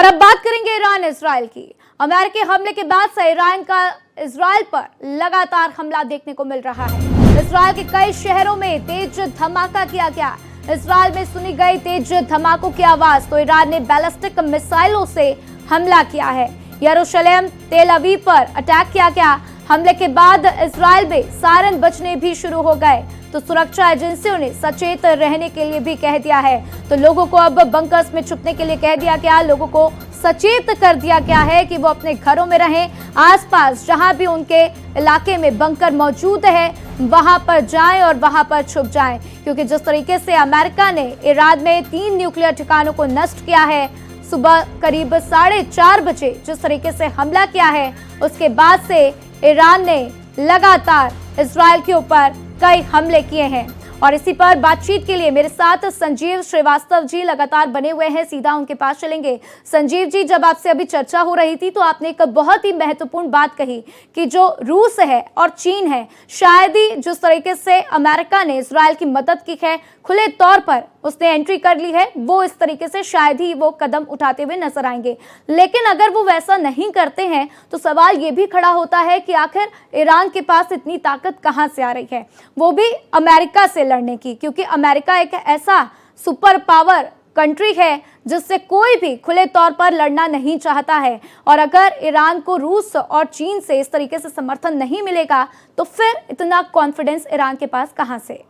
और अब बात करेंगे ईरान इसराइल की। अमेरिकी हमले के बाद से ईरान का इसराइल पर लगातार हमला देखने को मिल रहा है। इसराइल के कई शहरों में तेज धमाका किया गया। इसराइल में सुनी गई तेज धमाकों की आवाज तो ईरान ने बैलिस्टिक मिसाइलों से हमला किया है। यरूशलेम, तेल अवीव पर अटैक किया गया। हमले के बाद इसराइल में सायरन बजने भी शुरू हो गए तो सुरक्षा एजेंसियों ने सचेत रहने के लिए भी कह दिया है। तो लोगों को अब बंकर्स में छुपने के लिए कह दिया गया। लोगों को सचेत कर दिया गया है कि वो अपने घरों में रहें। आसपास जहां भी उनके इलाके में बंकर मौजूद है वहां पर जाएं और वहां पर छुप जाएं, क्योंकि जिस तरीके से अमेरिका ने ईरान में 3 न्यूक्लियर ठिकानों को नष्ट किया है, सुबह करीब 4:30 बजे जिस तरीके से हमला किया है, उसके बाद से ईरान ने लगातार इसराइल के ऊपर कई हमले किए हैं। और इसी पर बातचीत के लिए मेरे साथ संजीव श्रीवास्तव जी लगातार बने हुए हैं, सीधा उनके पास चलेंगे। संजीव जी, जब आपसे अभी चर्चा हो रही थी तो आपने एक बहुत ही महत्वपूर्ण बात कही कि जो रूस है और चीन है, शायद ही जिस तरीके से अमेरिका ने इसराइल की मदद की है, खुले तौर पर उसने एंट्री कर ली है, वो इस तरीके से शायद ही वो कदम उठाते हुए नजर आएंगे। लेकिन अगर वो वैसा नहीं करते हैं तो सवाल ये भी खड़ा होता है कि आखिर ईरान के पास इतनी ताकत कहां से आ रही है, वो भी अमेरिका से लड़ने की, क्योंकि अमेरिका एक ऐसा सुपर पावर कंट्री है जिससे कोई भी खुले तौर पर लड़ना नहीं चाहता है। और अगर ईरान को रूस और चीन से इस तरीके से समर्थन नहीं मिलेगा तो फिर इतना कॉन्फिडेंस ईरान के पास कहां से?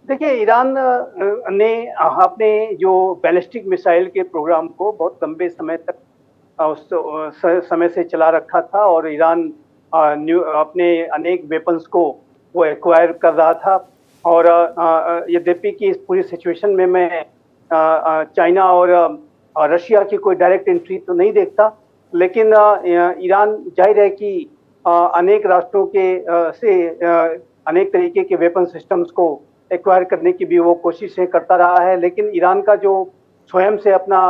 देखिए, ईरान ने अपने जो बैलिस्टिक मिसाइल के प्रोग्राम को बहुत लंबे समय तक उस समय से चला रखा था और ईरान अपने अनेक वेपन्स को वो एक्वायर कर रहा था। और यद्यपि कि इस पूरी सिचुएशन में मैं चाइना और रशिया की कोई डायरेक्ट एंट्री तो नहीं देखता, लेकिन ईरान जाहिर है कि अनेक राष्ट्रों के से अनेक तरीके के वेपन सिस्टम्स को एक्वायर करने की भी वो कोशिशें करता रहा है। लेकिन ईरान का जो स्वयं से अपना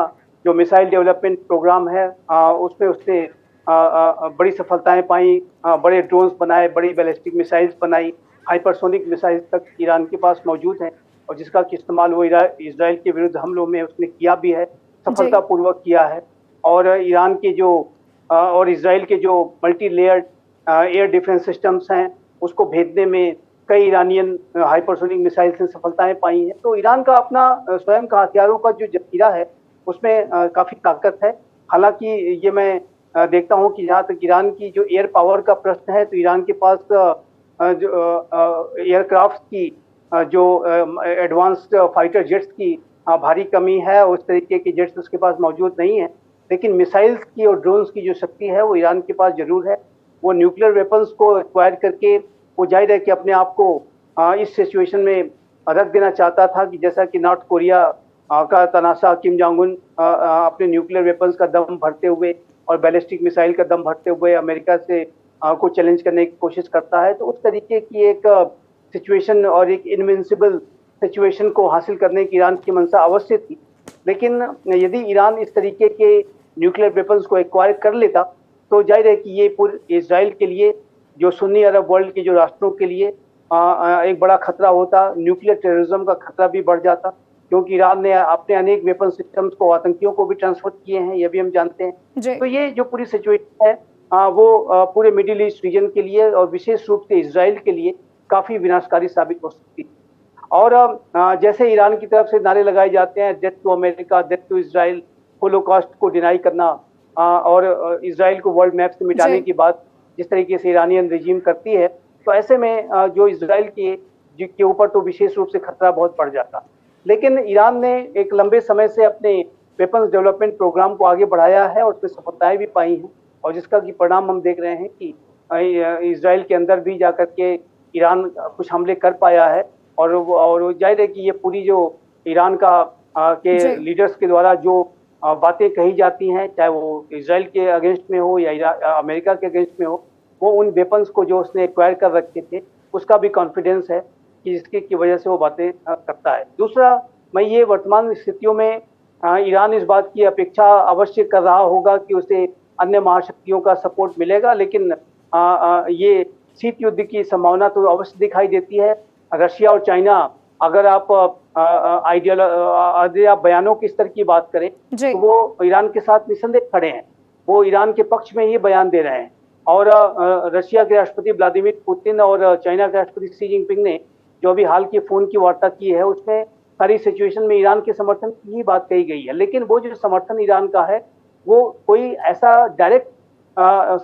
जो मिसाइल डेवलपमेंट प्रोग्राम है उसमें उसने बड़ी सफलताएं पाई, बड़े ड्रोन्स बनाए, बड़ी बैलिस्टिक मिसाइल्स बनाई, हाइपरसोनिक मिसाइल्स तक ईरान के पास मौजूद हैं और जिसका कि इस्तेमाल वो इसराइल के विरुद्ध हमलों में उसने किया भी है, सफलतापूर्वक किया है। और ईरान के जो और इसराइल के जो multi layered air defence systems हैं उसको भेजने में कई ईरानियन हाइपरसोनिक मिसाइल से सफलताएं पाई हैं। तो ईरान का अपना स्वयं का हथियारों का जो जखीरा है उसमें काफी ताकत है। हालांकि ये मैं देखता हूं कि जहाँ तक ईरान की जो एयर पावर का प्रश्न है तो ईरान के पास जो एयरक्राफ्ट की जो एडवांस्ड फाइटर जेट्स की भारी कमी है, उस तरीके के जेट्स उसके पास मौजूद नहीं है। लेकिन मिसाइल्स की और ड्रोन्स की जो शक्ति है वो ईरान के पास जरूर है। वो न्यूक्लियर वेपन्स को एक्वायर करके वो जाहिर है कि अपने आप को इस सिचुएशन में रख देना चाहता था कि जैसा कि नॉर्थ कोरिया का तनाशा किम जोंग उन अपने न्यूक्लियर वेपन्स का दम भरते हुए और बैलिस्टिक मिसाइल का दम भरते हुए अमेरिका से को चैलेंज करने की कोशिश करता है। तो उस तरीके की एक सिचुएशन और एक इनविंसिबल सिचुएशन को हासिल करने की ईरान की मंशा अवश्य थी। लेकिन यदि ईरान इस तरीके के न्यूक्लियर वेपन्स को एक्वायर कर लेता तो जाहिर है कि ये पूरे इसराइल के लिए, जो सुन्नी अरब वर्ल्ड के जो राष्ट्रों के लिए एक बड़ा खतरा होता। न्यूक्लियर टेररिज्म का खतरा भी बढ़ जाता, क्योंकि ईरान ने अपने अनेक वेपन सिस्टम्स को आतंकियों को भी ट्रांसफर किए हैं, ये भी हम जानते हैं। तो ये जो पूरी सिचुएशन है वो पूरे मिडिल ईस्ट रीजन के लिए और विशेष रूप से इसराइल के लिए काफी विनाशकारी साबित हो सकती है। और जैसे ईरान की तरफ से नारे लगाए जाते हैं, death to America, death to Israel, holocaust को डिनाई करना और इसराइल को वर्ल्ड मैप से मिटाने की बात जिस तरीके से ईरानियन रिजीम करती है, तो ऐसे में जो इसराइल के ऊपर तो विशेष रूप से खतरा बहुत बढ़ जाता। लेकिन ईरान ने एक लंबे समय से अपने वेपन्स डेवलपमेंट प्रोग्राम को आगे बढ़ाया है और उसमें सफलताएं भी पाई हैं और जिसका कि परिणाम हम देख रहे हैं कि इसराइल के अंदर भी जाकर के ईरान कुछ हमले कर पाया है। और जाहिर है कि ये पूरी जो ईरान का के लीडर्स के द्वारा जो बातें कही जाती हैं, चाहे वो इसराइल के अगेंस्ट में हो या अमेरिका के अगेंस्ट में हो, वो उन वेपन्स को जो उसने एक्वायर कर रखे थे उसका भी कॉन्फिडेंस है कि जिसकी की वजह से वो बातें करता है। दूसरा, मैं ये वर्तमान स्थितियों में ईरान इस बात की अपेक्षा अवश्य कर रहा होगा कि उसे अन्य महाशक्तियों का सपोर्ट मिलेगा, लेकिन ये शीत युद्ध की संभावना तो अवश्य दिखाई देती है। रशिया और चाइना अगर आप आप बयानों के स्तर की बात करें तो वो ईरान के साथ निसंदेह खड़े हैं, वो ईरान के पक्ष में ये बयान दे रहे हैं। और रशिया के राष्ट्रपति व्लादिमीर पुतिन और चाइना के राष्ट्रपति शी जिनपिंग ने जो अभी हाल की फोन की वार्ता की है, उसमें सारी सिचुएशन में ईरान के समर्थन की ही बात कही गई है। लेकिन वो जो समर्थन ईरान का है वो कोई ऐसा डायरेक्ट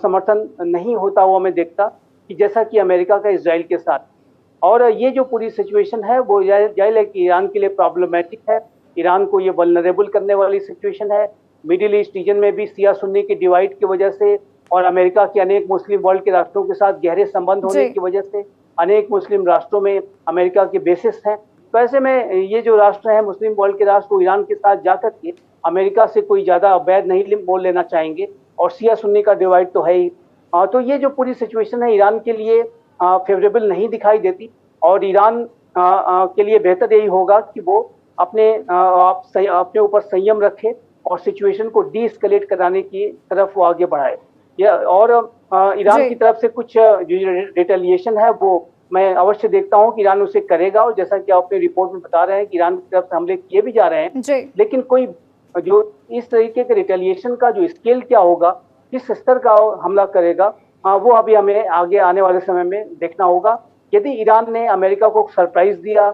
समर्थन नहीं होता हुआ मैं देखता कि जैसा कि अमेरिका का इजराइल के साथ। और ये जो पूरी सिचुएशन है वो जाहिर है कि ईरान के लिए प्रॉब्लमेटिक है, ईरान को ये वल्नरेबल करने वाली सिचुएशन है। मिडिल ईस्ट रीजन में भी शिया सुन्नी की डिवाइड की वजह से और अमेरिका के अनेक मुस्लिम वर्ल्ड के राष्ट्रों के साथ गहरे संबंध होने की वजह से अनेक मुस्लिम राष्ट्रों में अमेरिका के बेसिस हैं। तो ऐसे में ये जो राष्ट्र है मुस्लिम वर्ल्ड के राष्ट्र, वो ईरान के साथ जाकर के अमेरिका से कोई ज्यादा अवैध नहीं बोल लेना चाहेंगे। और शिया सुन्नी का डिवाइड तो है ही। तो ये जो पूरी सिचुएशन है ईरान के लिए फेवरेबल नहीं दिखाई देती। और ईरान के लिए बेहतर यही होगा कि वो अपने ऊपर संयम रखे और सिचुएशन को डी एस्केलेट कराने की तरफ वो आगे बढ़ाए। और ईरान की तरफ से कुछ जो रिटेलिएशन है वो मैं अवश्य देखता हूं कि ईरान उसे करेगा। और जैसा कि आप अपने रिपोर्ट में बता रहे हैं कि ईरान की तरफ से हमले किए भी जा रहे हैं, लेकिन कोई जो इस तरीके के रिटेलिएशन का जो स्केल क्या होगा, किस स्तर का हमला करेगा, वो अभी हमें आगे आने वाले समय में देखना होगा। यदि ईरान ने अमेरिका को सरप्राइज दिया,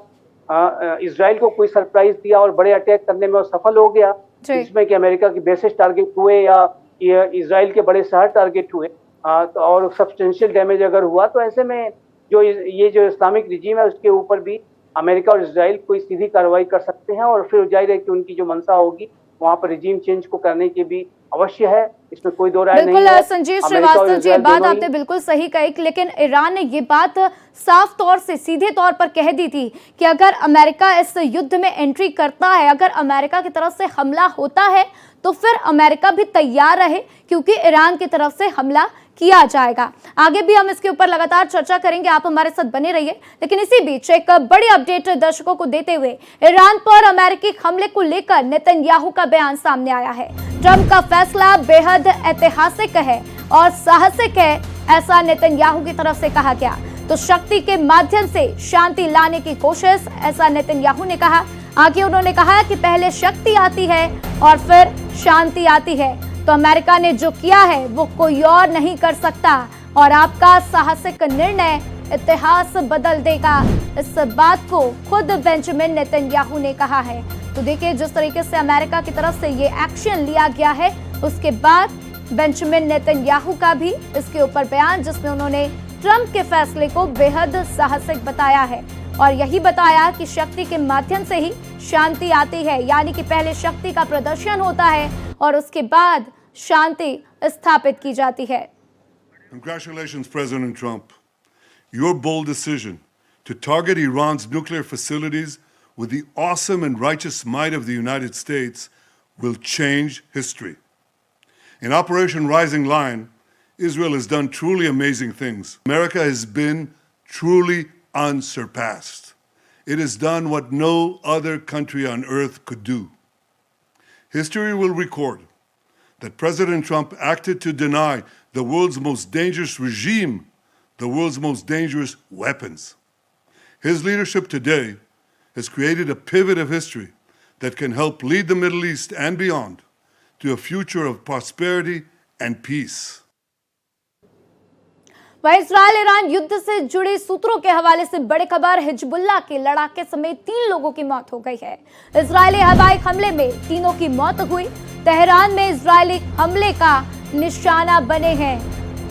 इजराइल को कोई सरप्राइज दिया और बड़े अटैक करने में वो सफल हो गया, जिसमें कि अमेरिका की बेसिस टारगेट हुए या इजराइल के बड़े शहर टारगेट हुए, और सब्सटेंशियल डैमेज अगर हुआ, तो ऐसे में जो ये जो इस्लामिक रिजीम है उसके ऊपर भी अमेरिका और इजराइल कोई सीधी कार्रवाई कर सकते हैं। और फिर जाहिर है कि उनकी जो मंशा होगी वहां पर रिजीम चेंज को करने की भी अवश्य है, इसमें कोई दो राय नहीं है। बिल्कुल संजीव श्रीवास्तव जी, ये बात आपने बिल्कुल सही कही, लेकिन ईरान ने ये बात साफ तौर से सीधे तौर पर कह दी थी कि अगर अमेरिका इस युद्ध में एंट्री करता है, अगर अमेरिका की तरफ से हमला होता है तो फिर अमेरिका भी तैयार रहे, क्योंकि ईरान की तरफ से हमला किया जाएगा। आगे भी हम इसके ऊपर लगातार चर्चा करेंगे, आप हमारे साथ बने रहिए। लेकिन इसी बीच एक बड़ी अपडेट दर्शकों को देते हुए ईरान पर अमेरिकी हमले को लेकर नेतन्याहू का बयान सामने आया है। ट्रंप का फैसला बेहद ऐतिहासिक है और साहसिक है, ऐसा नेतन्याहू की तरफ से कहा गया। तो शक्ति के माध्यम से शांति लाने की कोशिश, ऐसा नेतन्याहू ने कहा। आगे उन्होंने कहा कि पहले शक्ति आती है और फिर शांति आती है। तो अमेरिका ने जो किया है वो कोई और नहीं कर सकता और आपका साहसिक निर्णय इतिहास बदल देगा। इस बात को खुद बेंजामिन नेतन्याहू ने कहा है। तो देखिए जिस तरीके से अमेरिका की तरफ से ये एक्शन लिया गया है, उसके बाद बेंजामिन नेतन्याहू का भी इसके ऊपर बयान, जिसमें उन्होंने ट्रंप के फैसले को बेहद साहसिक बताया है और यही बताया कि शक्ति के माध्यम से ही शांति आती है, यानी कि पहले शक्ति का प्रदर्शन होता है और उसके बाद शांति स्थापित की जाती है। Congratulations, President Trump. Your bold decision to target Iran's nuclear facilities with the awesome and righteous might of the United States will change history. In Operation Rising Lion, Israel has done truly amazing things. America has been truly unsurpassed. It has done what no other country on earth could do. History will record that President Trump acted to deny the world's most dangerous regime the world's most dangerous weapons. His leadership today has created a pivot of history that can help lead the Middle East and beyond to a future of prosperity and peace. वहीं Israel Iran युद्ध से जुड़े सूत्रों के हवाले से बड़ी खबर, हिजबुल्लाह के लड़ाके समेत 3 लोगों की मौत हो गई है। इजरायली हवाई हमले में 3 की मौत हुई। तेहरान में इजरायली हमले का निशाना बने हैं।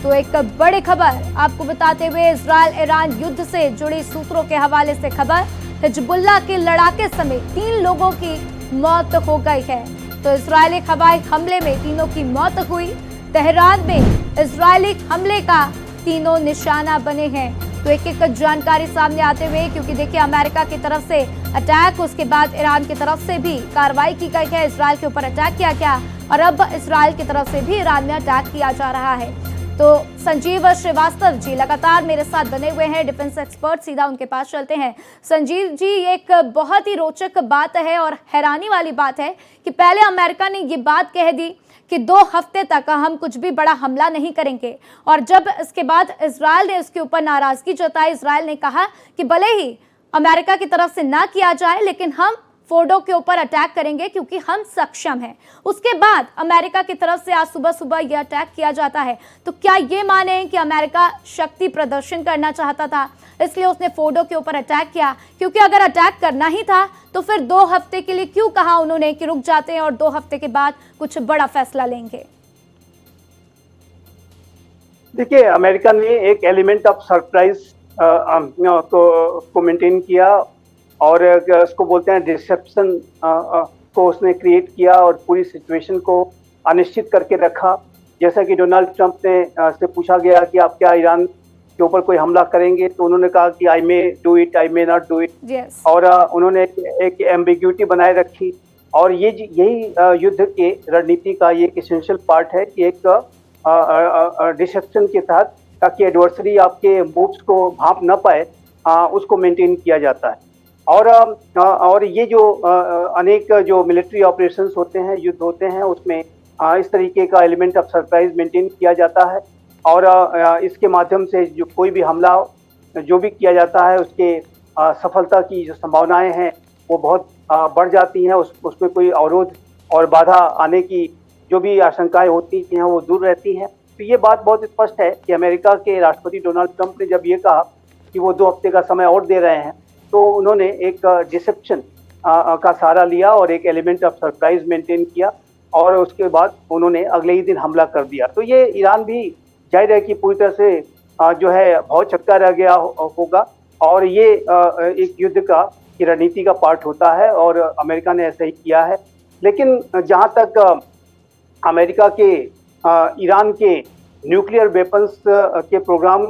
तो एक बड़ी खबर आपको बताते हुए इजराइल ईरान युद्ध से जुड़ी सूत्रों के हवाले से खबर, हिजबुल्लाह के लड़ाके समेत 3 लोगों की मौत हो गई है। तो इजरायली हवाई हमले में 3 की मौत हुई। तेहरान में इजरायली हमले का 3 निशाना बने हैं। तो एक एक जानकारी सामने आते हुए, क्योंकि देखिए अमेरिका की तरफ से अटैक, उसके बाद ईरान की तरफ से भी कार्रवाई की गई है, इजराइल के ऊपर अटैक किया गया और अब इजराइल की तरफ से भी ईरान में अटैक किया जा रहा है। तो संजीव श्रीवास्तव जी लगातार मेरे साथ बने हुए हैं, डिफेंस एक्सपर्ट, सीधा उनके पास चलते हैं। संजीव जी, एक बहुत ही रोचक बात है और हैरानी वाली बात है कि पहले अमेरिका ने ये बात कह दी कि 2 हफ्ते तक हम कुछ भी बड़ा हमला नहीं करेंगे, और जब इसके बाद इजराइल ने उसके ऊपर नाराजगी जताई, इजराइल ने कहा कि भले ही अमेरिका की तरफ से ना किया जाए, लेकिन हम फोर्डो के ऊपर अटैक करेंगे क्योंकि हम सक्षम हैं। उसके बाद अमेरिका की तरफ से आज सुबह सुबह यह अटैक किया जाता है। तो क्या ये माने कि अमेरिका शक्ति प्रदर्शन करना चाहता था, इसलिए उसने फोर्डो के ऊपर अटैक किया? क्योंकि अगर अटैक करना ही था तो फिर 2 हफ्ते के लिए क्यों कहा उन्होंने कि रुक जाते हैं और 2 हफ्ते के बाद कुछ बड़ा फैसला लेंगे? देखिए, अमेरिका ने एक एलिमेंट ऑफ सरप्राइज को मेंटेन किया और उसको बोलते हैं डिसेप्शन को उसने क्रिएट किया और पूरी सिचुएशन को अनिश्चित करके रखा। जैसा कि डोनाल्ड ट्रंप ने से पूछा गया कि आप क्या ईरान के ऊपर कोई हमला करेंगे, तो उन्होंने कहा कि I may do it, I may not do it. और उन्होंने एक एम्बिग्यूटी बनाए रखी। और यही युद्ध के रणनीति का ये एक एसेंशियल पार्ट है कि एक डिसेप्शन के तहत, ताकि एडवर्सरी आपके मूव्स को भांप न पाए, उसको मेंटेन किया जाता है। और ये जो अनेक जो मिलिट्री ऑपरेशंस होते हैं, युद्ध होते हैं, उसमें इस तरीके का एलिमेंट ऑफ सरप्राइज मेंटेन किया जाता है। और इसके माध्यम से जो कोई भी हमला जो भी किया जाता है, उसके सफलता की जो संभावनाएं हैं वो बहुत बढ़ जाती हैं। उसमें कोई अवरोध और बाधा आने की जो भी आशंकाएं होती हैं वो दूर रहती हैं। तो ये बात बहुत स्पष्ट है कि अमेरिका के राष्ट्रपति डोनाल्ड ट्रंप ने जब ये कहा कि वो 2 हफ्ते का समय और दे रहे हैं, तो उन्होंने एक डिसेप्शन का सहारा लिया और एक एलिमेंट ऑफ सरप्राइज मेंटेन किया और उसके बाद उन्होंने अगले ही दिन हमला कर दिया। तो ये ईरान भी जाहिर है कि पूरी तरह से जो है बहुत चक्का रह गया होगा और ये एक युद्ध की रणनीति का पार्ट होता है और अमेरिका ने ऐसा ही किया है। लेकिन जहाँ तक अमेरिका के ईरान के न्यूक्लियर वेपन्स के प्रोग्राम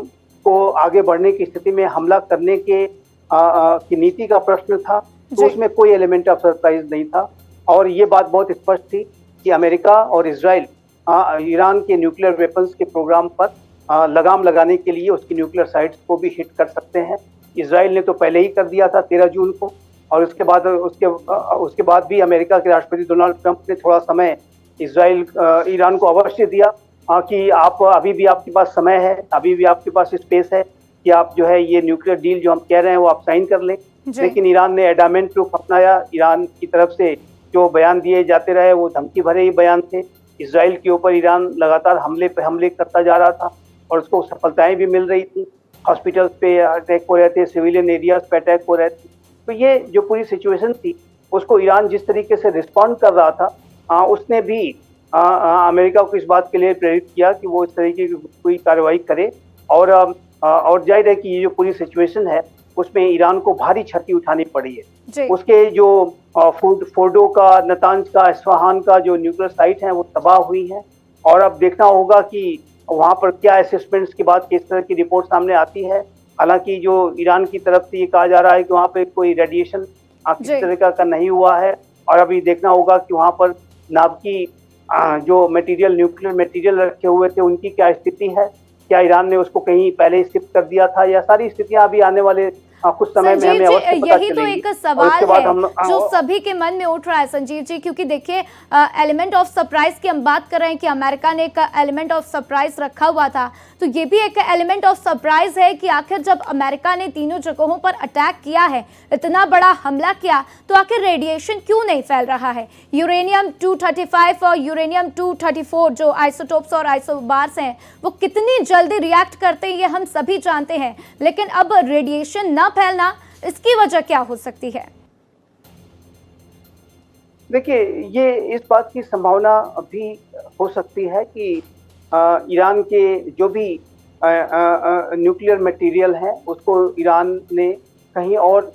को आगे बढ़ने की स्थिति में हमला करने की नीति का प्रश्न था, तो उसमें कोई एलिमेंट ऑफ सरप्राइज नहीं था। और ये बात बहुत स्पष्ट थी कि अमेरिका और इजराइल ईरान के न्यूक्लियर वेपन्स के प्रोग्राम पर लगाम लगाने के लिए उसकी न्यूक्लियर साइट्स को भी हिट कर सकते हैं। इजराइल ने तो पहले ही कर दिया था 13 जून को, और उसके बाद भी अमेरिका के राष्ट्रपति डोनाल्ड ट्रंप ने थोड़ा समय ईरान को अवश्य दिया कि आप अभी भी आपके पास समय है, अभी भी आपके पास स्पेस है कि आप जो है ये न्यूक्लियर डील जो हम कह रहे हैं वो आप साइन कर लें। लेकिन ईरान ने एडामेंट रुख अपनाया। ईरान की तरफ से जो बयान दिए जाते रहे वो धमकी भरे ही बयान थे। इजराइल के ऊपर ईरान लगातार हमले पे हमले करता जा रहा था और उसको सफलताएं भी मिल रही थी। हॉस्पिटल्स पे अटैक हो रहे थे, सिविलियन एरियाज पे अटैक हो रहे थे। तो ये जो पूरी सिचुएशन थी उसको ईरान जिस तरीके से रिस्पॉन्ड कर रहा था, उसने भी अमेरिका को इस बात के लिए प्रेरित किया कि वो इस तरीके की कोई कार्रवाई करे। और जाहिर है कि ये जो पूरी सिचुएशन है उसमें ईरान को भारी क्षति उठानी पड़ी है। उसके जो फोर्डो का, नतांज का, इस्फहान का जो न्यूक्लियर साइट हैं वो तबाह हुई हैं। और अब देखना होगा कि वहाँ पर क्या असेसमेंट्स के बाद किस तरह की रिपोर्ट सामने आती है। हालांकि जो ईरान की तरफ से ये कहा जा रहा है कि वहाँ पे कोई रेडिएशन किस तरह का नहीं हुआ है। और अभी देखना होगा कि वहाँ पर नाभिकी जो मटेरियल, न्यूक्लियर मटेरियल रखे हुए थे, उनकी क्या स्थिति है। क्या ईरान ने उसको कहीं पहले ही शिफ्ट कर दिया था, या सारी स्थितियां अभी आने वाले कुछ समय में हमें अवश्य पता यही तो एक सवाल है जो सभी के मन में उठ रहा है संजीव जी, क्योंकि देखिए एलिमेंट ऑफ सरप्राइज की हम बात कर रहे हैं कि अमेरिका ने एक एलिमेंट ऑफ सरप्राइज रखा हुआ था, तो ये भी एक एलिमेंट ऑफ सरप्राइज है कि आखिर जब अमेरिका ने तीनों जगहों पर अटैक किया है, इतना बड़ा हमला किया, तो आखिर रेडिएशन क्यों नहीं फैल रहा है। यूरेनियम 235 और यूरेनियम 234 जो आइसोटोप्स और आइसोबार्स हैं वो कितनी जल्दी रिएक्ट करते हैं ये हम सभी जानते हैं, लेकिन अब रेडिएशन ना फैलना, इसकी वजह क्या हो सकती है? देखिए, ये इस बात की संभावना भी हो सकती है कि ईरान के जो भी न्यूक्लियर मटेरियल है उसको ईरान ने कहीं और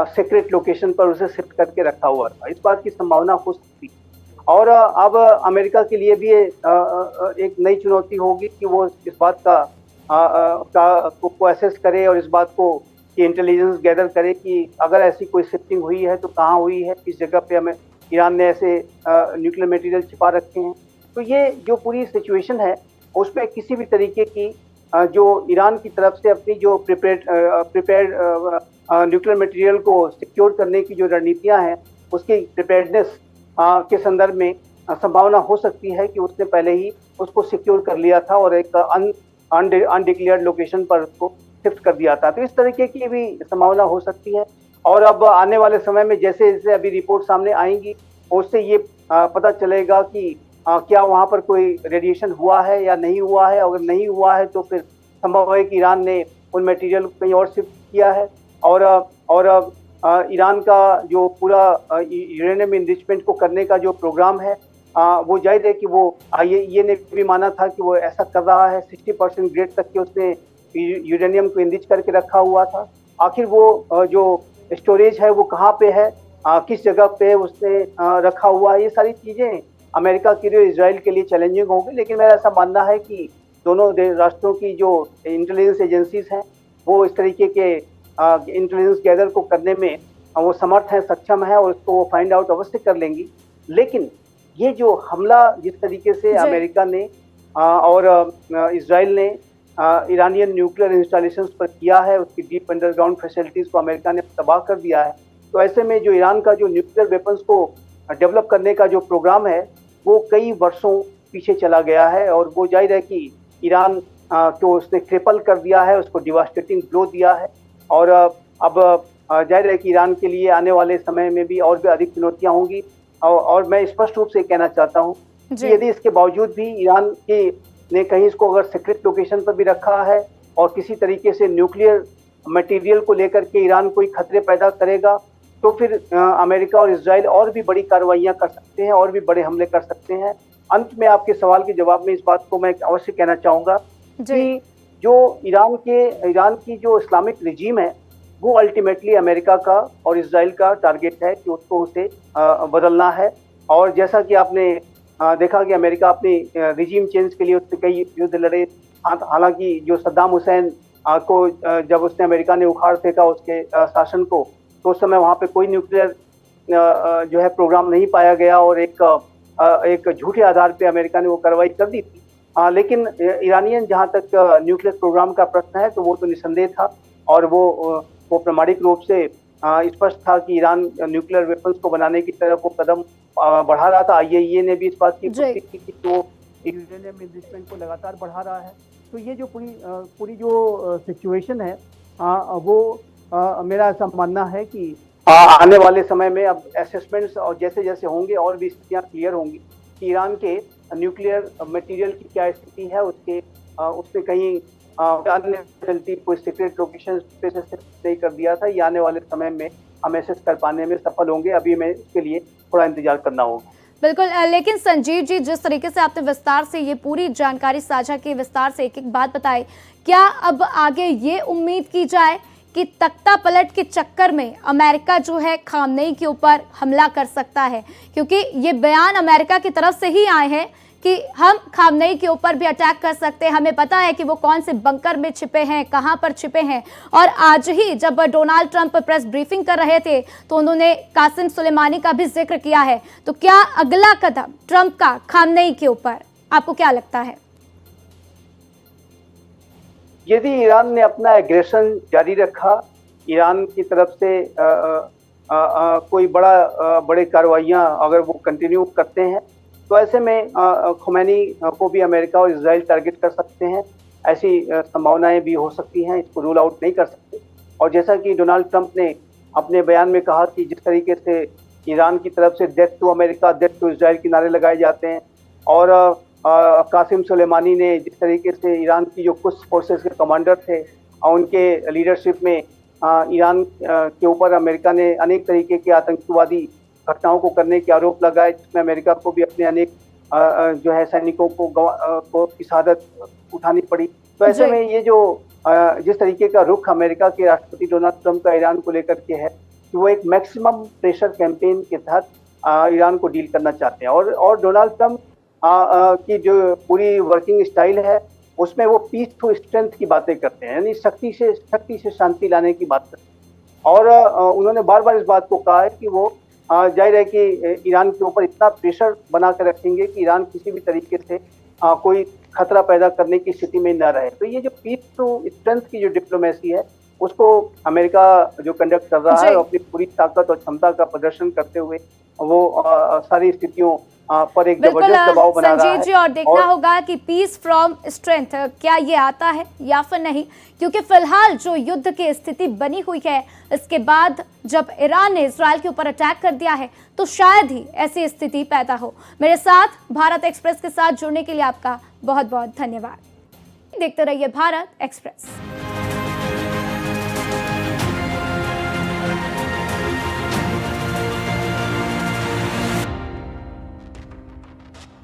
सीक्रेट लोकेशन पर उसे शिफ्ट करके रखा हुआ था। इस बात की संभावना हो सकती है। और अब अमेरिका के लिए भी एक नई चुनौती होगी कि वो इस बात को एसेस करे और इस बात को कि इंटेलिजेंस गैदर करे कि अगर ऐसी कोई शिफ्टिंग हुई है तो कहाँ हुई है, किस जगह पे हमें ईरान ने ऐसे न्यूक्लियर मटेरियल छिपा रखे हैं। तो ये जो पूरी सिचुएशन है उसमें किसी भी तरीके की जो ईरान की तरफ से अपनी जो प्रिपेयर्ड न्यूक्लियर मटेरियल को सिक्योर करने की जो रणनीतियाँ हैं उसकी प्रिपेयर्डनेस के संदर्भ में संभावना हो सकती है कि उसने पहले ही उसको सिक्योर कर लिया था और एक अनडिक्लेयर्ड लोकेशन पर उसको शिफ्ट कर दिया था। तो इस तरीके की भी संभावना हो सकती है। और अब आने वाले समय में जैसे जैसे अभी रिपोर्ट सामने आएंगी, उससे ये पता चलेगा कि क्या वहां पर कोई रेडिएशन हुआ है या नहीं हुआ है। अगर नहीं हुआ है तो फिर संभव है कि ईरान ने उन मटेरियल को कहीं और शिफ्ट किया है। और ईरान का जो पूरा यूरेनियम इनरिचमेंट को करने का जो प्रोग्राम है, वो जाहिर है कि वो ये ने भी माना था कि वो ऐसा कर रहा है। 60% ग्रेड तक के उसने यूरेनियम को इनरिच करके रखा हुआ था। आखिर वो जो स्टोरेज है वो कहाँ पे है, किस जगह पे उसने रखा हुआ है, ये सारी चीजें अमेरिका के लिए, इजराइल के लिए चैलेंजिंग होगी। लेकिन मेरा ऐसा मानना है कि दोनों राष्ट्रों की जो इंटेलिजेंस एजेंसीज हैं वो इस तरीके के इंटेलिजेंस गैदर को करने में वो समर्थ है, सक्षम है, और उसको वो फाइंड आउट अवश्य कर लेंगी। लेकिन ये जो हमला जिस तरीके से अमेरिका ने और इजराइल ने ईरानियन न्यूक्लियर इंस्टॉलेशंस पर किया है, उसकी डीप अंडरग्राउंड फैसिलिटीज को अमेरिका ने तबाह कर दिया है। तो ऐसे में जो ईरान का जो न्यूक्लियर वेपन्स को डेवलप करने का जो प्रोग्राम है वो कई वर्षों पीछे चला गया है। और वो जाहिर है कि ईरान को उसने क्रिपल कर दिया है, उसको डिवास्टेटिंग ब्लो दिया है। और अब जाहिर है कि ईरान के लिए आने वाले समय में भी और भी अधिक चुनौतियां होंगी। और मैं स्पष्ट रूप से कहना चाहता हूं कि यदि इसके बावजूद भी ईरान के ने कहीं इसको अगर सीक्रेट लोकेशन पर भी रखा है और किसी तरीके से न्यूक्लियर मटेरियल को लेकर के ईरान कोई खतरे पैदा करेगा, तो फिर अमेरिका और इजराइल और भी बड़ी कार्रवाइयां कर सकते हैं, और भी बड़े हमले कर सकते हैं। अंत में आपके सवाल के जवाब में इस बात को मैं अवश्य कहना चाहूंगा कि जो ईरान की जो इस्लामिक रिजीम है वो अल्टीमेटली अमेरिका का और इजराइल का टारगेट है कि उसको उसे बदलना है। और जैसा कि आपने देखा कि अमेरिका अपनी रिजीम चेंज के लिए उससे कई युद्ध लड़े। हालांकि जो सद्दाम हुसैन को जब उसने अमेरिका ने उखाड़ फेंका उसके शासन को, तो उस समय वहां पे कोई न्यूक्लियर जो है प्रोग्राम नहीं पाया गया, और एक झूठे आधार पे अमेरिका ने वो कार्रवाई कर दी थी। लेकिन ईरानियन जहां तक न्यूक्लियर प्रोग्राम का प्रश्न है तो वो तो निसंदेह था, और वो प्रामाणिक रूप से स्पष्ट था कि ईरान न्यूक्लियर वेपन्स को बनाने की तरफ वो कदम बढ़ा रहा था। आईएईए ने भी इस बात की पुष्टि की कि वो यूरेनियम इनरिचमेंट को लगातार बढ़ा रहा है। तो ये जो पूरी जो सिचुएशन है वो मेरा ऐसा मानना है कि आने वाले समय में अब असेसमेंट्स और जैसे जैसे होंगे और भी स्थितियां क्लियर होंगी कि ईरान के न्यूक्लियर मटेरियल की क्या स्थिति है, उसने कहीं अन्य फैसिलिटी कोई सीक्रेट लोकेशन पे से नहीं कर दिया था। ये आने वाले समय में हम एसेस कर पाने में सफल होंगे। अभी मैं इसके लिए थोड़ा इंतजार करना होगा। बिल्कुल, लेकिन संजीव जी, जिस तरीके से आपने विस्तार से ये पूरी जानकारी साझा की, विस्तार से एक एक बात बताई, क्या अब आगे ये उम्मीद की जाए कि तख्ता पलट के चक्कर में अमेरिका जो है खामनेई के ऊपर हमला कर सकता है? क्योंकि ये बयान अमेरिका की तरफ से ही आए हैं कि हम खामनेई के ऊपर भी अटैक कर सकते हैं, हमें पता है कि वो कौन से बंकर में छिपे हैं, कहां पर छिपे हैं। और आज ही जब डोनाल्ड ट्रंप प्रेस ब्रीफिंग कर रहे थे तो उन्होंने कासिम सुलेमानी का भी जिक्र किया है। तो क्या अगला कदम ट्रंप का खामनेई के ऊपर, आपको क्या लगता है? यदि ईरान ने अपना एग्रेशन जारी रखा, ईरान की तरफ से कोई बड़े कार्रवाइयां अगर वो कंटिन्यू करते हैं, तो ऐसे में खुमैनी को भी अमेरिका और इजराइल टारगेट कर सकते हैं। ऐसी संभावनाएं भी हो सकती हैं, इसको रूल आउट नहीं कर सकते। और जैसा कि डोनाल्ड ट्रंप ने अपने बयान में कहा कि जिस तरीके से ईरान की तरफ से death to America, death to Israel के नारे लगाए जाते हैं, और कासिम सुलेमानी ने जिस तरीके से ईरान की जो कुछ फोर्सेस के कमांडर थे उनके लीडरशिप में ईरान के ऊपर अमेरिका ने अनेक तरीके के आतंकवादी घटनाओं को करने के आरोप लगाए, जिसमें अमेरिका को भी अपने अनेक जो है सैनिकों को की शहादत उठानी पड़ी। तो ऐसे में ये जो जिस तरीके का रुख अमेरिका के राष्ट्रपति डोनाल्ड ट्रंप का ईरान को लेकर के है कि वो एक मैक्सिमम प्रेशर कैंपेन के तहत ईरान को डील करना चाहते हैं। और डोनाल्ड ट्रंप की जो पूरी वर्किंग स्टाइल है उसमें वो पीस टू स्ट्रेंथ की बातें करते हैं, यानी शक्ति से शांति लाने की बात करते हैं। और उन्होंने बार बार इस बात को कहा है कि वो जाहिर है कि ईरान के ऊपर इतना प्रेशर बना कर रखेंगे कि ईरान किसी भी तरीके से कोई खतरा पैदा करने की स्थिति में न रहे। तो ये जो पीस टू स्ट्रेंथ की जो डिप्लोमेसी है उसको अमेरिका जो कंडक्ट कर रहा है, अपनी पूरी ताकत और क्षमता का प्रदर्शन करते हुए वो सारी स्थितियों पर एक बिल्कुल जबरदस्त दबाव बना रहा संजीव है। जी, और देखना होगा कि पीस फ्रॉम स्ट्रेंथ क्या ये आता है या फिर नहीं, क्योंकि फिलहाल जो युद्ध की स्थिति बनी हुई है, इसके बाद जब ईरान ने इजराइल के ऊपर अटैक कर दिया है तो शायद ही ऐसी स्थिति पैदा हो। मेरे साथ भारत एक्सप्रेस के साथ जुड़ने के लिए आपका बहुत बहुत धन्यवाद। देखते रहिए भारत एक्सप्रेस।